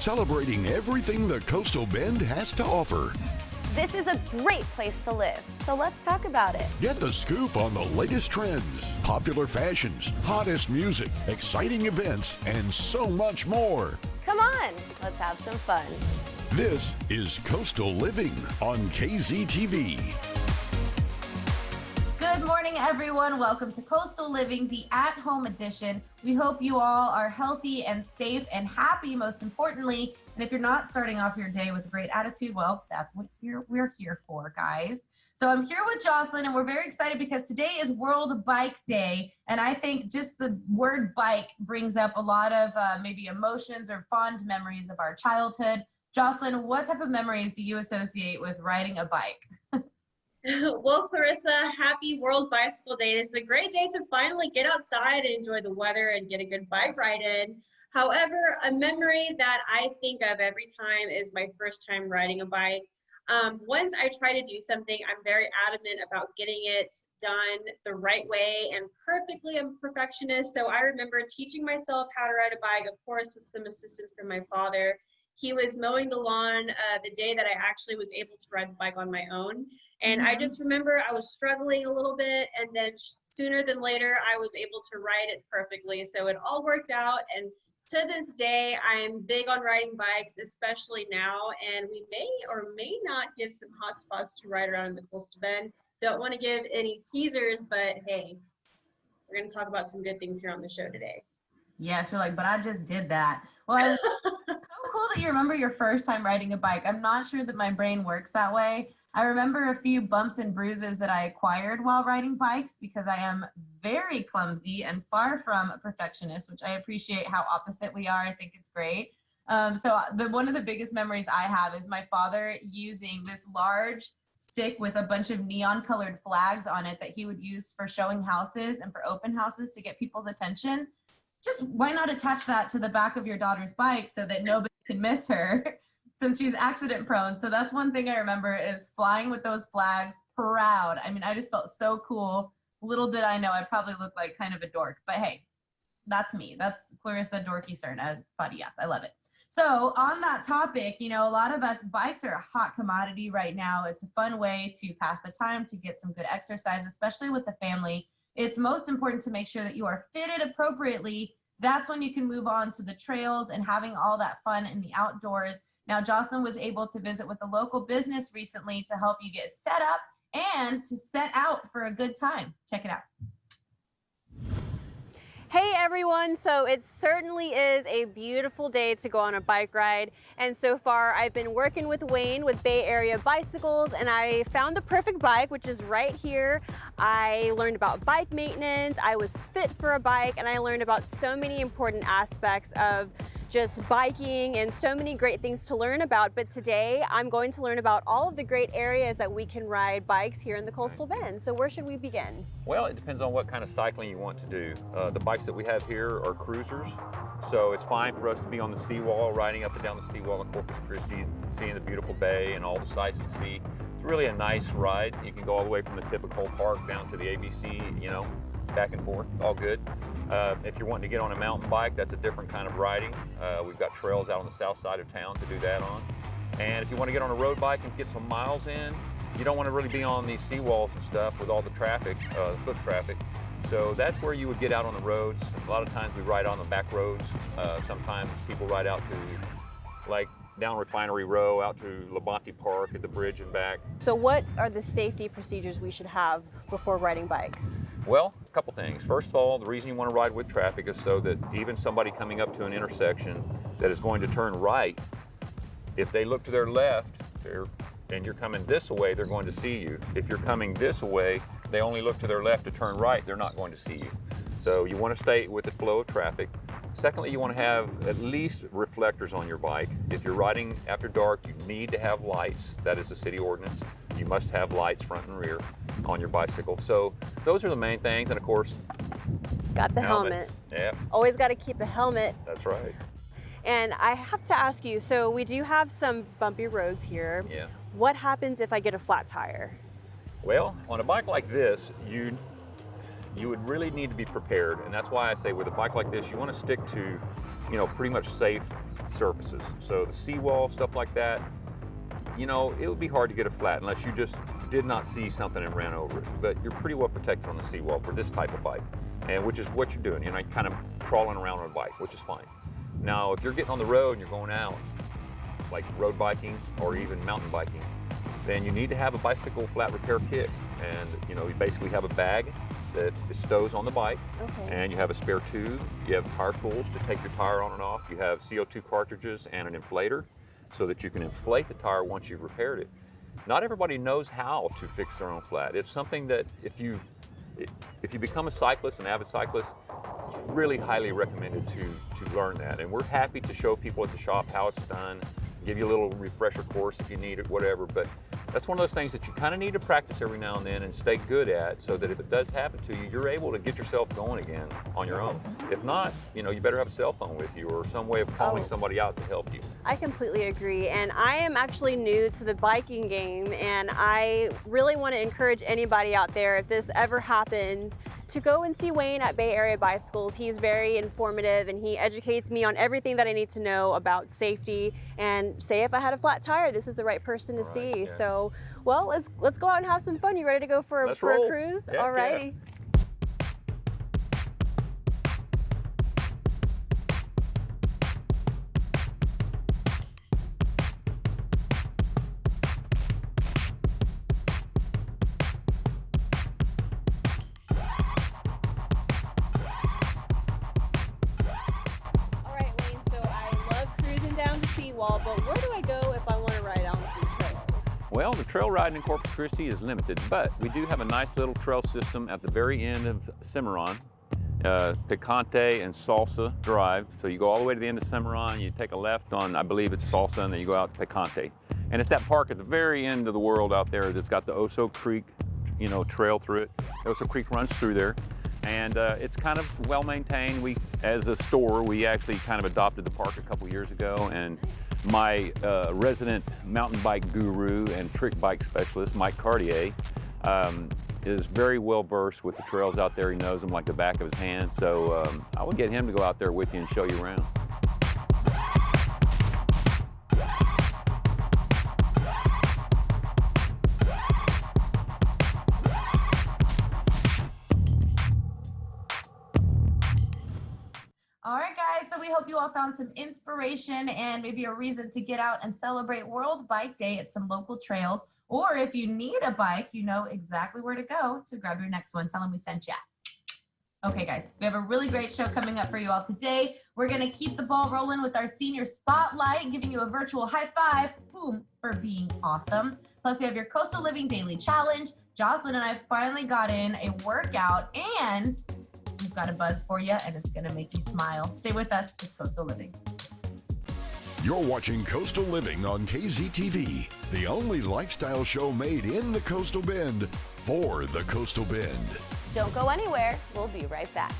celebrating everything the Coastal Bend has to offer. This is a great place to live, so let's talk about it. Get the scoop on the latest trends, popular fashions, hottest music, exciting events, and so much more. Come on, let's have some fun. This is Coastal Living on KZTV. Good morning, everyone. Welcome to Coastal Living, the at-home edition. We hope you all are healthy and safe and happy, most importantly. And if you're not starting off your day with a great attitude, well, that's what we're here for, guys. So I'm here with Jocelyn, and we're very excited because today is World Bike Day. And I think just the word bike brings up a lot of maybe emotions or fond memories of our childhood. Jocelyn, what type of memories do you associate with riding a bike? Well, Clarissa, happy World Bicycle Day. This is a great day to finally get outside and enjoy the weather and get a good bike ride in. However, a memory that I think of every time is my first time riding a bike. Once I try to do something, I'm very adamant about getting it done the right way and perfectly. I'm a perfectionist, so I remember teaching myself how to ride a bike, of course, with some assistance from my father. He was mowing the lawn the day that I actually was able to ride the bike on my own. And I just remember I was struggling a little bit, and then sooner than later, I was able to ride it perfectly. So it all worked out. And to this day, I'm big on riding bikes, especially now. And we may or may not give some hot spots to ride around in the Coastal Bend. Don't want to give any teasers, but hey, we're going to talk about some good things here on the show today. Yes, you're like, but I just did that. Well, it's so cool that you remember your first time riding a bike. I'm not sure that my brain works that way. I remember a few bumps and bruises that I acquired while riding bikes because I am very clumsy and far from a perfectionist, which I appreciate how opposite we are. I think it's great. So one of the biggest memories I have is my father using this large stick with a bunch of neon colored flags on it that he would use for showing houses and for open houses to get people's attention. Just why not attach that to the back of your daughter's bike so that nobody can miss her since she's accident prone. So that's one thing I remember is flying with those flags, proud. I mean, I just felt so cool. Little did I know I probably looked like kind of a dork, but hey, that's me. That's Clarissa Dorky Cerna. But yes, I love it. So on that topic, you know, a lot of us, bikes are a hot commodity right now. It's a fun way to pass the time, to get some good exercise, especially with the family. It's most important to make sure that you are fitted appropriately. That's when you can move on to the trails and having all that fun in the outdoors. Now, Jocelyn was able to visit with a local business recently to help you get set up and to set out for a good time. Check it out. Hey everyone, so it certainly is a beautiful day to go on a bike ride, and so far I've been working with Wayne with Bay Area Bicycles, and I found the perfect bike, which is right here. I learned about bike maintenance, I was fit for a bike, and I learned about so many important aspects of just biking and so many great things to learn about. But today I'm going to learn about all of the great areas that we can ride bikes here in the Coastal Bend. So where should we begin? Well, it depends on what kind of cycling you want to do. The bikes that we have here are cruisers, so it's fine for us to be on the seawall, riding up and down the seawall in Corpus Christi, seeing the beautiful bay and all the sights to see. It's really a nice ride. You can go all the way from the tip of Cole Park down to the ABC, you know, back and forth, all good. If you're wanting to get on a mountain bike, that's a different kind of riding. We've got trails out on the south side of town to do that on. And if you want to get on a road bike and get some miles in, you don't want to really be on these seawalls and stuff with all the traffic, foot traffic. So that's where you would get out on the roads. A lot of times we ride on the back roads. Sometimes people ride out to like down Refinery Row, out to Labonte Park at the bridge and back. So what are the safety procedures we should have before riding bikes? Well, a couple things. First of all, the reason you want to ride with traffic is so that even somebody coming up to an intersection that is going to turn right, if they look to their left and you're coming this way, they're going to see you. If you're coming this way, they only look to their left to turn right, they're not going to see you. So you want to stay with the flow of traffic. Secondly, you want to have at least reflectors on your bike. If you're riding after dark, you need to have lights. That is the city ordinance. You must have lights front and rear on your bicycle. So those are the main things. And of course, got the helmet. Yeah. Always got to keep a helmet. That's right. And I have to ask you, so we do have some bumpy roads here. Yeah. What happens if I get a flat tire? Well, on a bike like this, you would really need to be prepared, and that's why I say with a bike like this, you want to stick to, you know, pretty much safe surfaces. So the seawall, stuff like that, you know, it would be hard to get a flat unless you just did not see something and ran over it. But you're pretty well protected on the seawall for this type of bike, and which is what you're doing. You're not kind of crawling around on a bike, which is fine. Now, if you're getting on the road and you're going out, like road biking or even mountain biking, then you need to have a bicycle flat repair kit. And you know, you basically have a bag that stows on the bike, and you have a spare tube, you have power tools to take your tire on and off, you have CO2 cartridges and an inflator so that you can inflate the tire once you've repaired it. Not everybody knows how to fix their own flat. It's something that if you become a cyclist, an avid cyclist, it's really highly recommended to learn that. And we're happy to show people at the shop how it's done, give you a little refresher course if you need it, whatever. But that's one of those things that you kind of need to practice every now and then and stay good at, so that if it does happen to you, you're able to get yourself going again on your own. If not, you know, you better have a cell phone with you or some way of calling somebody out to help you. I completely agree. And I am actually new to the biking game, and I really want to encourage anybody out there, if this ever happens, to go and see Wayne at Bay Area Bicycles. He's very informative and he educates me on everything that I need to know about safety, and say if I had a flat tire, this is the right person to see. Yeah. So, well, let's go out and have some fun. You ready to go for a cruise? Yeah, alrighty. Yeah. Seawall, but where do I go if I want to ride on some trails? Well, the trail riding in Corpus Christi is limited, but we do have a nice little trail system at the very end of Cimarron, Picante and Salsa Drive. So you go all the way to the end of Cimarron, you take a left on, I believe it's Salsa, and then you go out to Picante. And it's that park at the very end of the world out there that's got the Oso Creek, you know, trail through it. Oso Creek runs through there. And it's kind of well maintained. We, as a store, we actually kind of adopted the park a couple years ago, and my resident mountain bike guru and trick bike specialist, Mike Cartier, is very well versed with the trails out there. He knows them like the back of his hand. So I would get him to go out there with you and show you around. All right, guys, so we hope you all found some inspiration and maybe a reason to get out and celebrate World Bike Day at some local trails. Or if you need a bike, you know exactly where to go to grab your next one. Tell them we sent you. Okay, guys, we have a really great show coming up for you all today. We're going to keep the ball rolling with our senior spotlight, giving you a virtual high five, boom, for being awesome. Plus, we have your Coastal Living Daily Challenge. Jocelyn and I finally got in a workout, and we've got a buzz for you, and it's going to make you smile. Stay with us. It's Coastal Living. You're watching Coastal Living on KZTV, the only lifestyle show made in the Coastal Bend for the Coastal Bend. Don't go anywhere. We'll be right back.